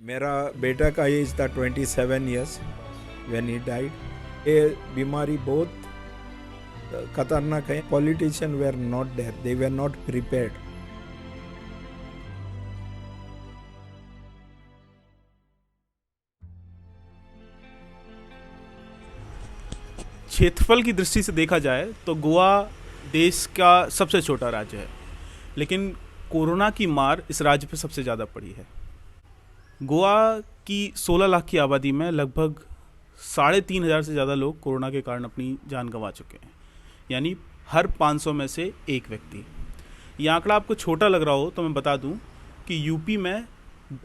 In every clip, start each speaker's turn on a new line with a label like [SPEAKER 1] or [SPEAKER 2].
[SPEAKER 1] मेरा बेटा का एज था 27 ईयर्स व्हेन ही डाइड। ये बीमारी बहुत खतरनाक है। Politician were not there, they were not prepared.
[SPEAKER 2] क्षेत्रफल की दृष्टि से देखा जाए तो गोवा देश का सबसे छोटा राज्य है, लेकिन कोरोना की मार इस राज्य पर सबसे ज़्यादा पड़ी है। गोवा की 16 लाख की आबादी में लगभग 3,500 से ज़्यादा लोग कोरोना के कारण अपनी जान गंवा चुके हैं, यानी हर 500 में से एक व्यक्ति। ये आंकड़ा आपको छोटा लग रहा हो तो मैं बता दूं कि यूपी में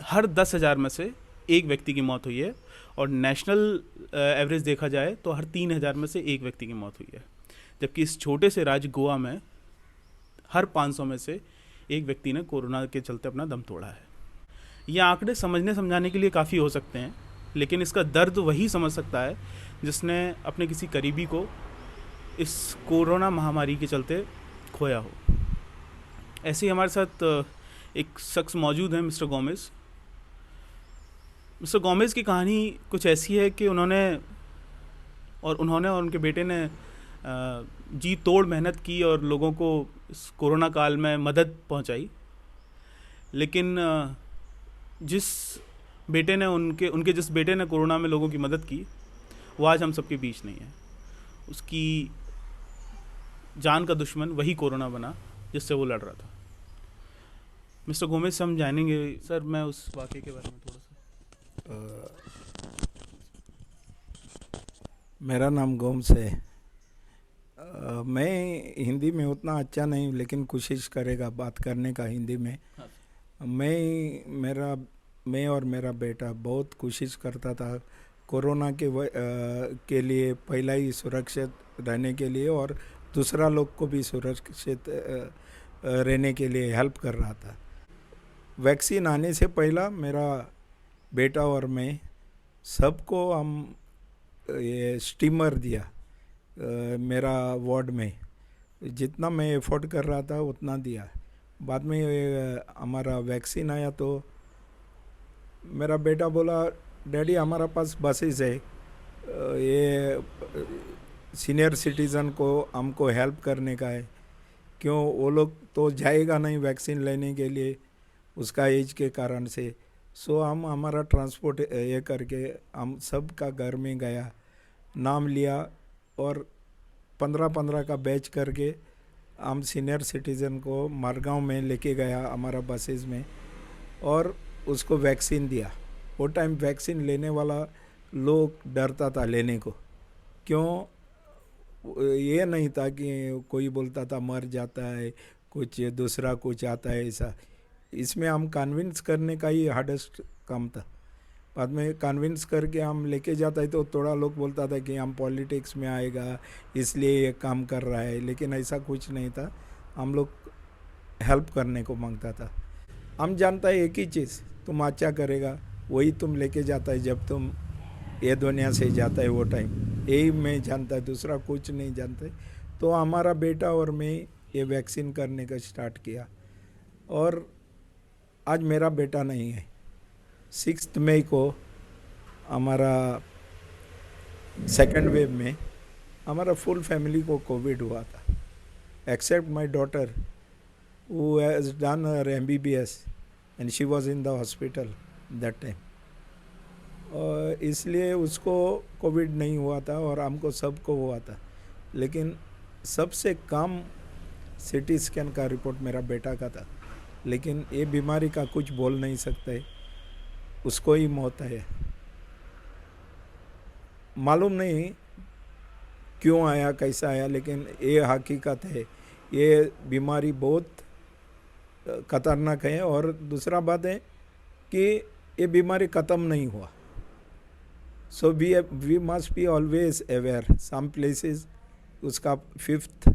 [SPEAKER 2] हर 10,000 में से एक व्यक्ति की मौत हुई है, और नेशनल एवरेज देखा जाए तो हर 3,000 में से एक व्यक्ति की मौत हुई है। जबकि इस छोटे से राज्य गोवा में हर 500 में से एक व्यक्ति ने कोरोना के चलते अपना दम तोड़ा है। ये आंकड़े समझने समझाने के लिए काफ़ी हो सकते हैं, लेकिन इसका दर्द वही समझ सकता है जिसने अपने किसी करीबी को इस कोरोना महामारी के चलते खोया हो। ऐसे ही हमारे साथ एक शख्स मौजूद हैं, मिस्टर गोमेज। मिस्टर गोमेज की कहानी कुछ ऐसी है कि उन्होंने और उनके बेटे ने जी तोड़ मेहनत की और लोगों को इस कोरोना काल में मदद पहुंचाई, लेकिन जिस बेटे ने उनके जिस बेटे ने कोरोना में लोगों की मदद की, वो आज हम सबके बीच नहीं है। उसकी जान का दुश्मन वही कोरोना बना जिससे वो लड़ रहा था। मिस्टर गोमेज से हम जानेंगे सर, मैं उस वाक़े के बारे में थोड़ा सा।
[SPEAKER 1] मेरा नाम गोम्स है। मैं हिंदी में उतना अच्छा नहीं, लेकिन कोशिश करेगा बात करने का हिंदी में। मैं और मेरा बेटा बहुत कोशिश करता था कोरोना के लिए, पहला ही सुरक्षित रहने के लिए और दूसरा लोग को भी सुरक्षित रहने के लिए हेल्प कर रहा था। वैक्सीन आने से पहला मेरा बेटा और मैं सबको हम ये स्टीमर दिया। मेरा वार्ड में जितना मैं एफोर्ड कर रहा था उतना दिया। बाद में हमारा वैक्सीन आया तो मेरा बेटा बोला, डैडी हमारा पास बसेस है, ये सीनियर सिटीज़न को हमको हेल्प करने का है, क्यों वो लोग तो जाएगा नहीं वैक्सीन लेने के लिए उसका एज के कारण से। सो हम हमारा ट्रांसपोर्ट ये करके हम सब का घर में गया, नाम लिया और 15-15 का बैच करके हम सीनियर सिटीज़न को मारगांव में लेके गया हमारा बसेस में, और उसको वैक्सीन दिया। वो टाइम वैक्सीन लेने वाला लोग डरता था लेने को, क्यों ये नहीं था कि कोई बोलता था मर जाता है, कुछ दूसरा कुछ आता है ऐसा। इसमें हम कन्विंस करने का ही हार्डेस्ट काम था। बाद में कन्विंस करके हम लेके जाता है तो थोड़ा लोग बोलता था कि हम पॉलिटिक्स में आएगा इसलिए ये काम कर रहा है, लेकिन ऐसा कुछ नहीं था। हम लोग हेल्प करने को मांगता था। हम जानता है एक ही चीज़, तुम अच्छा करेगा वही तुम लेके जाता है जब तुम ये दुनिया से जाता है वो टाइम। यही मैं जानता है, दूसरा कुछ नहीं जानता है। तो हमारा बेटा और मैं ये वैक्सीन करने का स्टार्ट किया, और आज मेरा बेटा नहीं है। 6 मई को हमारा सेकेंड वेव में हमारा फुल फैमिली को कोविड हुआ था, except my daughter who has done her MBBS and she was in the hospital that time. और इसलिए उसको कोविड नहीं हुआ था और हमको सबको हुआ था, लेकिन सबसे कम CT स्कैन का रिपोर्ट मेरा बेटा का था। लेकिन ये बीमारी का कुछ बोल नहीं सकते, उसको ही मौत है। मालूम नहीं क्यों आया कैसा आया, लेकिन ये हकीकत है, ये बीमारी बहुत खतरनाक है। और दूसरा बात है कि ये बीमारी ख़त्म नहीं हुआ। So we must be always aware. Some places उसका फिफ्थ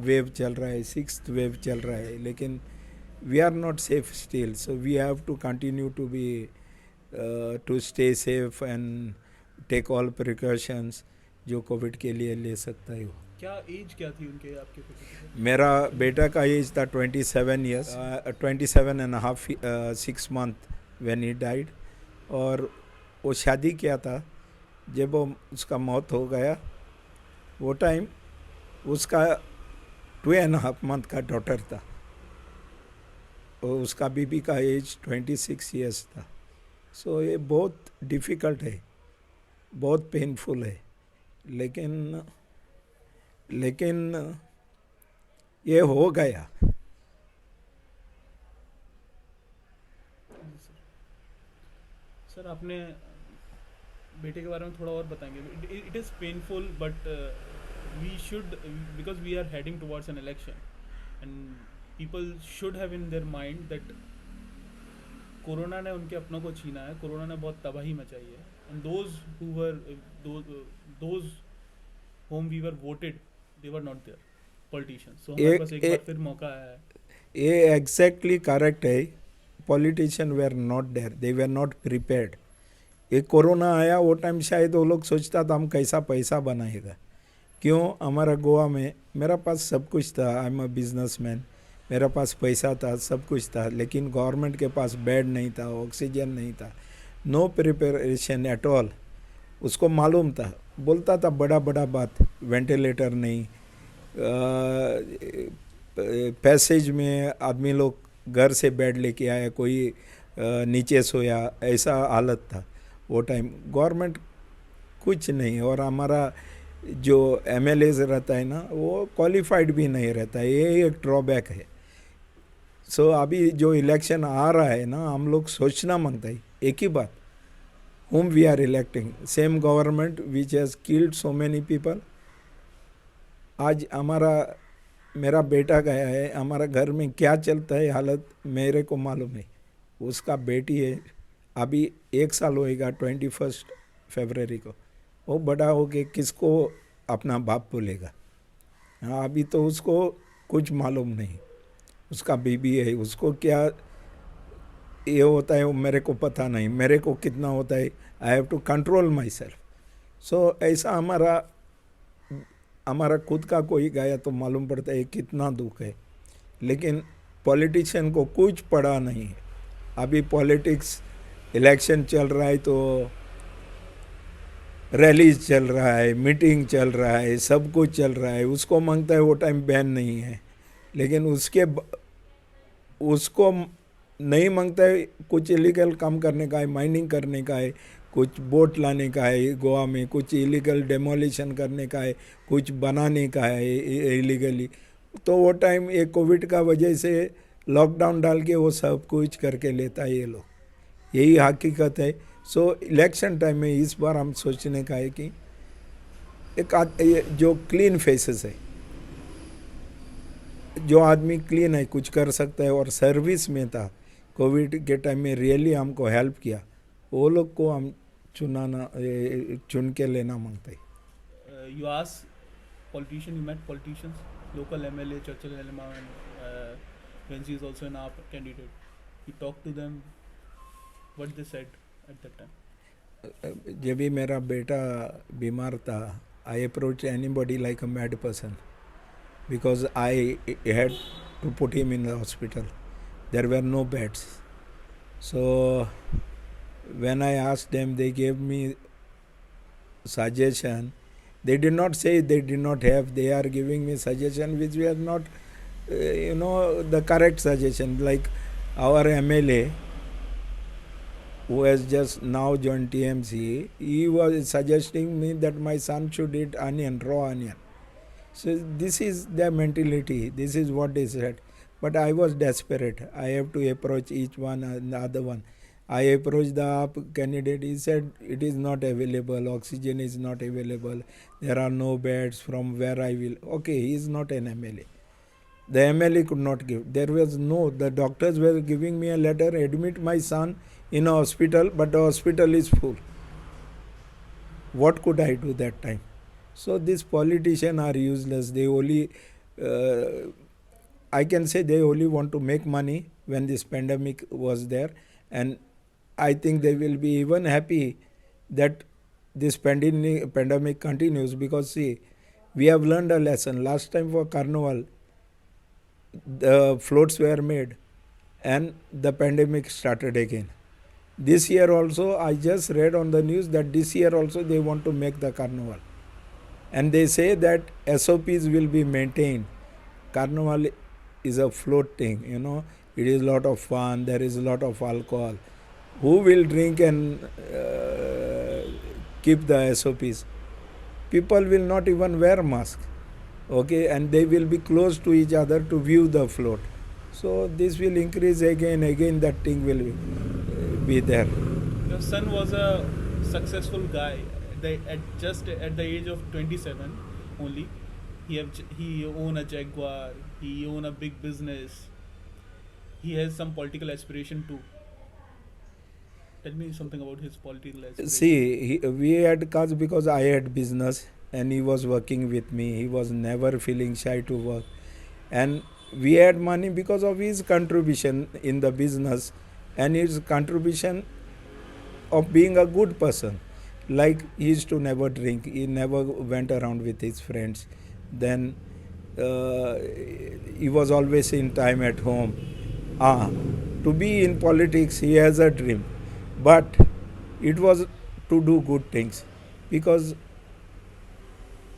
[SPEAKER 1] वेव चल रहा है, 6th वेव चल रहा है, लेकिन we are not safe still. So we have to continue to stay safe and take all precautions जो कोविड के लिए ले सकता है।
[SPEAKER 2] क्या एज क्या थी उनके, आपके पिता?
[SPEAKER 1] मेरा बेटा का एज था 27 years, 27 and half 6 month when he died. और वो शादी किया था, जब वो उसका मौत हो गया वो टाइम उसका 2.5 मंथ का डॉटर था, और उसका बीबी का एज 26 ईयर्स था। सो ये बहुत डिफ़िकल्ट है, बहुत पेनफुल है, लेकिन लेकिन ये हो गया।
[SPEAKER 2] सर आपने बेटे के बारे में थोड़ा और बताएंगे? It is painful but we should, because we are heading towards an election and people should have in their mind that corona ने उनके अपनों को छीना है, कोरोना ने बहुत तबाही मचाई है, and those who were those whom we were voted they were not there politicians. So हमारे पास एक बार फिर मौका आया है।
[SPEAKER 1] ये एग्जैक्टली करेक्ट है। Politician were not there, they were not prepared. ये कोरोना आया वो टाइम शायद वो लोग सोचता था हम कैसा पैसा बनाएगा। क्यों? हमारा गोवा में मेरा पास सब कुछ था, आई एम अ बिजनेसमैन, मेरा पास पैसा था, सब कुछ था, लेकिन गवर्नमेंट के पास बेड नहीं था, ऑक्सीजन नहीं था, नो प्रिपरेशन एट ऑल। उसको मालूम था, बोलता था बड़ा बड़ा बात, वेंटिलेटर नहीं, पैसेज में आदमी लोग घर से बेड लेके आया, कोई नीचे सोया, ऐसा हालत था वो टाइम। गवर्नमेंट कुछ नहीं, और हमारा जो एमएलएज रहता है ना वो क्वालिफाइड भी नहीं रहता है, ये एक ड्रॉबैक है। सो अभी जो इलेक्शन आ रहा है ना, हम लोग सोचना मांगता है एक ही बात, whom we are electing, same government which has killed so many people। आज मेरा बेटा गया है, हमारा घर में क्या चलता है हालत मेरे को मालूम है। उसका बेटी है, अभी 1 साल होएगा 21 फरवरी को, वो बड़ा हो के किसको अपना बाप बोलेगा। हाँ, अभी तो उसको कुछ मालूम नहीं, उसका बीबी है, उसको क्या ये होता है वो मेरे को पता नहीं, मेरे को कितना होता है, I have to control myself. So ऐसा हमारा खुद का कोई गया तो मालूम पड़ता है कितना दुख है। लेकिन पॉलिटिशियन को कुछ पड़ा नहीं है। अभी पॉलिटिक्स, इलेक्शन चल रहा है तो रैलीज चल रहा है, मीटिंग चल रहा है, सब कुछ चल रहा है, उसको मांगता है वो टाइम बैन नहीं है, लेकिन उसको नहीं मांगता है कुछ इलीगल काम करने का है, माइनिंग करने का है, कुछ बोट लाने का है गोवा में, कुछ इलीगल डेमोलिशन करने का है, कुछ बनाने का है इलीगली। तो वो टाइम ये कोविड का वजह से लॉकडाउन डाल के वो सब कुछ करके लेता है ये लोग, यही हकीकत है। सो इलेक्शन टाइम में इस बार हम सोचने का है कि जो क्लीन फेसेस है, जो आदमी क्लीन है, कुछ कर सकता है और सर्विस में था कोविड के टाइम में, रियली हमको हेल्प किया, वो लोग को हम चुन के लेना मांगते हैं।
[SPEAKER 2] You ask politician, you met politicians, local MLA, Churchill Helma, and when she is also an AAP candidate. You talk to them, what they said at that time?
[SPEAKER 1] जब भी मेरा बेटा बीमार था, I approached anybody like a mad person because I had to put him in the hospital. There were no beds. So when I asked them, they gave me suggestion. They did not say they did not have, they are giving me suggestion which were not the correct suggestion. Like our MLA who has just now joined TMC, he was suggesting me that my son should eat onion, raw onion. So this is their mentality, this is what they said. But I was desperate, I have to approach each one and the other one. I approached the AAP candidate, he said it is not available, oxygen is not available, there are no beds from where I will. Okay, he is not an MLA. The MLA could not give. There was the doctors were giving me a letter, admit my son in a hospital, but the hospital is full. What could I do that time? So these politicians are useless. They only, I can say they only want to make money when this pandemic was there. And I think they will be even happy that this pandemic continues, because see, we have learned a lesson. Last time for Carnival, the floats were made and the pandemic started again. This year also, I just read on the news that this year also they want to make the carnival. And they say that SOPs will be maintained. Carnival is a float thing, it is a lot of fun, there is a lot of alcohol. Who will drink and keep the SOPs? People will not even wear masks, okay, and they will be close to each other to view the float. So this will increase again that thing will be there.
[SPEAKER 2] Your son was a successful guy. Just at the age of 27 only, he own a Jaguar. He own a big business. He has some political aspiration too. Tell me something about his political aspiration.
[SPEAKER 1] See, we had cause because I had business and he was working with me. He was never feeling shy to work. And we had money because of his contribution in the business and his contribution of being a good person. Like he used to never drink, he never went around with his friends. Then he was always in time at home. To be in politics, he has a dream, but it was to do good things because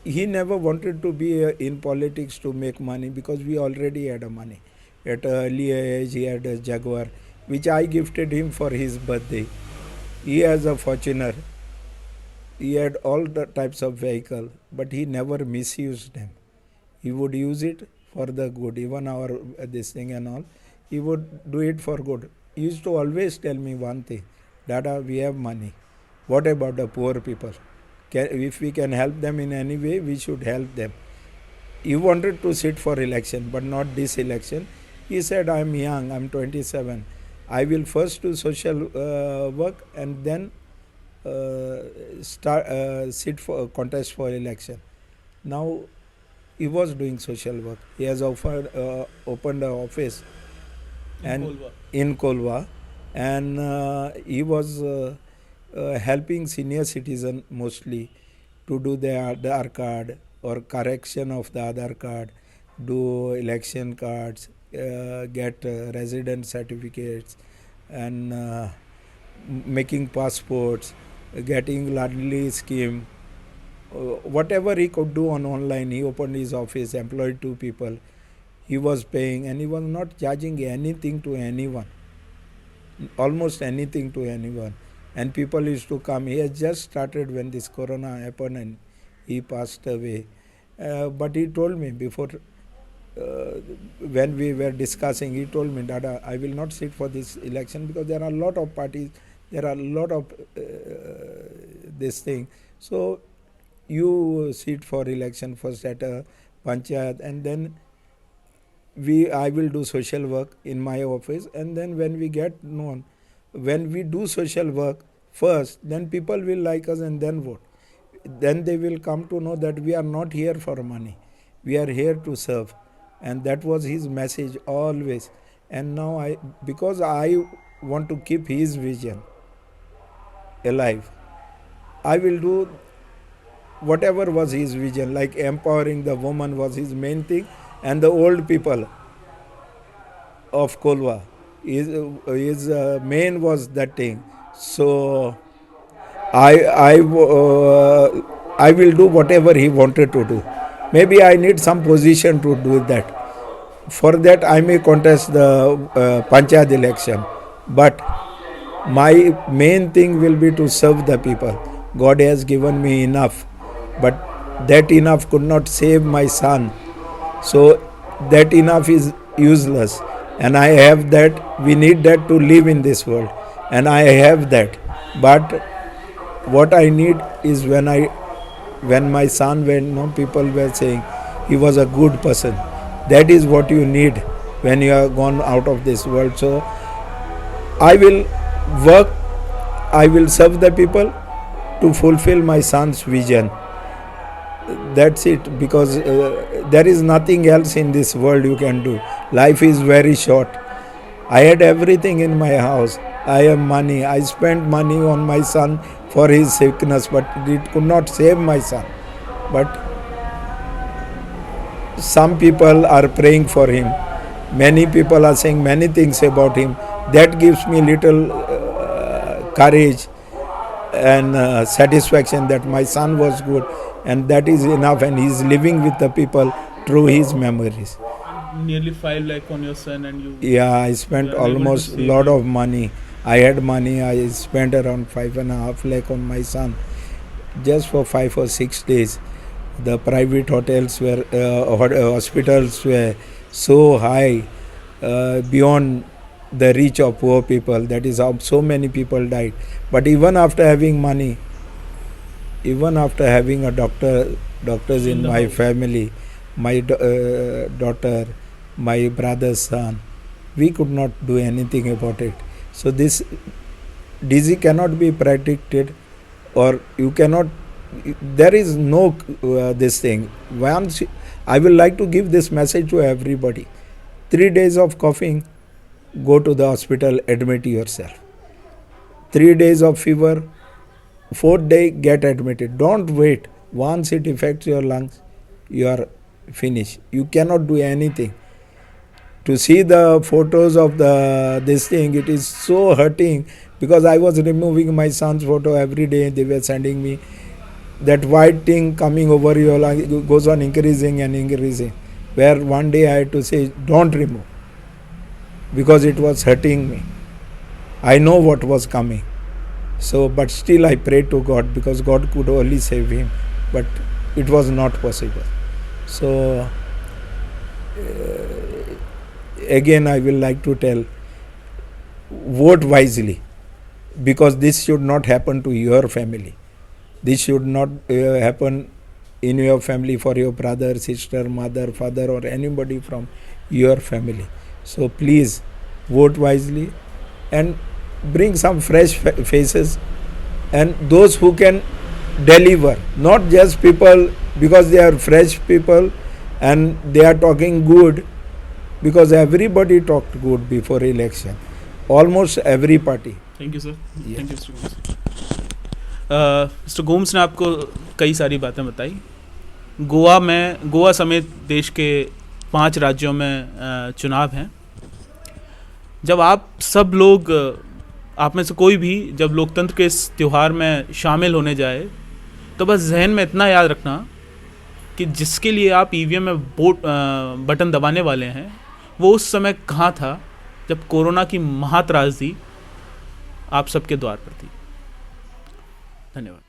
[SPEAKER 1] he never wanted to be in politics to make money because we already had a money. At an early age, he had a Jaguar, which I gifted him for his birthday. He has a Fortuner. He had all the types of vehicle, but he never misused them. He would use it for the good, even our this thing and all. He would do it for good. He used to always tell me one thing, Dada, we have money. What about the poor people? If we can help them in any way, we should help them. He wanted to sit for election, but not this election. He said, I'm young, I'm 27. I will first do social work and then sit for contest for election. Now he was doing social work. He has opened an office in Kolwa, and he was helping senior citizen mostly to do their Aadhaar card or correction of the Aadhaar card, do election cards, get resident certificates, and making passports, getting Ladli scheme. Whatever he could do on online, he opened his office, employed 2 people. He was paying and he was not charging anything to anyone, almost anything to anyone. And people used to come. He has just started when this corona happened and he passed away. But he told me before, when we were discussing, he told me, Dada, I will not sit for this election because there are a lot of parties, there are a lot of this thing. So you sit for election first at a panchayat, and then I will do social work in my office, and then when we get known, when we do social work first, then people will like us and then vote. Then they will come to know that we are not here for money, we are here to serve. And that was his message always. And now because I want to keep his vision alive, I will do whatever was his vision, like empowering the woman was his main thing, and the old people of Kolwa. His main was that thing. So I will do whatever he wanted to do. Maybe I need some position to do that. For that I may contest the panchayat election. But my main thing will be to serve the people. God has given me enough, but that enough could not save my son. So that enough is useless. And I have that. We need that to live in this world. And I have that. But what I need is when my son, people were saying he was a good person. That is what you need when you are gone out of this world. So I will work, I will serve the people to fulfill my son's vision. That's it, because there is nothing else in this world you can do. Life is very short. I had everything in my house. I have money. I spent money on my son for his sickness, but it could not save my son. But some people are praying for him. Many people are saying many things about him. That gives me little courage and satisfaction that my son was good, and that is enough, and he is living with the people through his memories.
[SPEAKER 2] Nearly 5 lakh on your son, and you.
[SPEAKER 1] Yeah, I spent
[SPEAKER 2] You are able to
[SPEAKER 1] almost
[SPEAKER 2] save
[SPEAKER 1] lot
[SPEAKER 2] him.
[SPEAKER 1] of money. I had money. I spent around 5.5 lakh on my son just for 5 or 6 days. The private hotels were hospitals were so high, beyond the reach of poor people. That is how so many people died. But even after having money, even after having a doctors in
[SPEAKER 2] the
[SPEAKER 1] my
[SPEAKER 2] house.
[SPEAKER 1] family, my daughter, my brother's son, we could not do anything about it. So this disease cannot be predicted, or you cannot. There is no this thing. Once I will like to give this message to everybody. 3 days of coughing, go to the hospital, admit yourself. 3 days of fever, 4th day, get admitted. Don't wait. Once it affects your lungs, you are finished. You cannot do anything. To see the photos of this thing, it is so hurting, because I was removing my son's photo every day. They were sending me that white thing coming over your lung. It goes on increasing and increasing. Where one day I had to say, don't remove, because it was hurting me. I know what was coming. So, but still I prayed to God, because God could only save him, but it was not possible. So, again I will like to tell, vote wisely, because this should not happen to your family. This should not happen in your family, for your brother, sister, mother, father, or anybody from your family. So please vote wisely and bring some fresh faces, and those who can deliver, not just people because they are fresh people and they are talking good, because everybody talked good before election, almost every party.
[SPEAKER 2] Thank you sir.
[SPEAKER 1] Yeah.
[SPEAKER 2] Thank you mister Gomes. Mister Gomes ने आपको कई सारी बातें बताई. गोवा समेत देश के 5 राज्यों में चुनाव हैं. जब आप सब लोग, आप में से कोई भी जब लोकतंत्र के इस त्यौहार में शामिल होने जाए, तो बस जहन में इतना याद रखना कि जिसके लिए आप ईवीएम में वोट बटन दबाने वाले हैं, वो उस समय कहाँ था जब कोरोना की महात्रासदी आप सबके द्वार पर थी. धन्यवाद.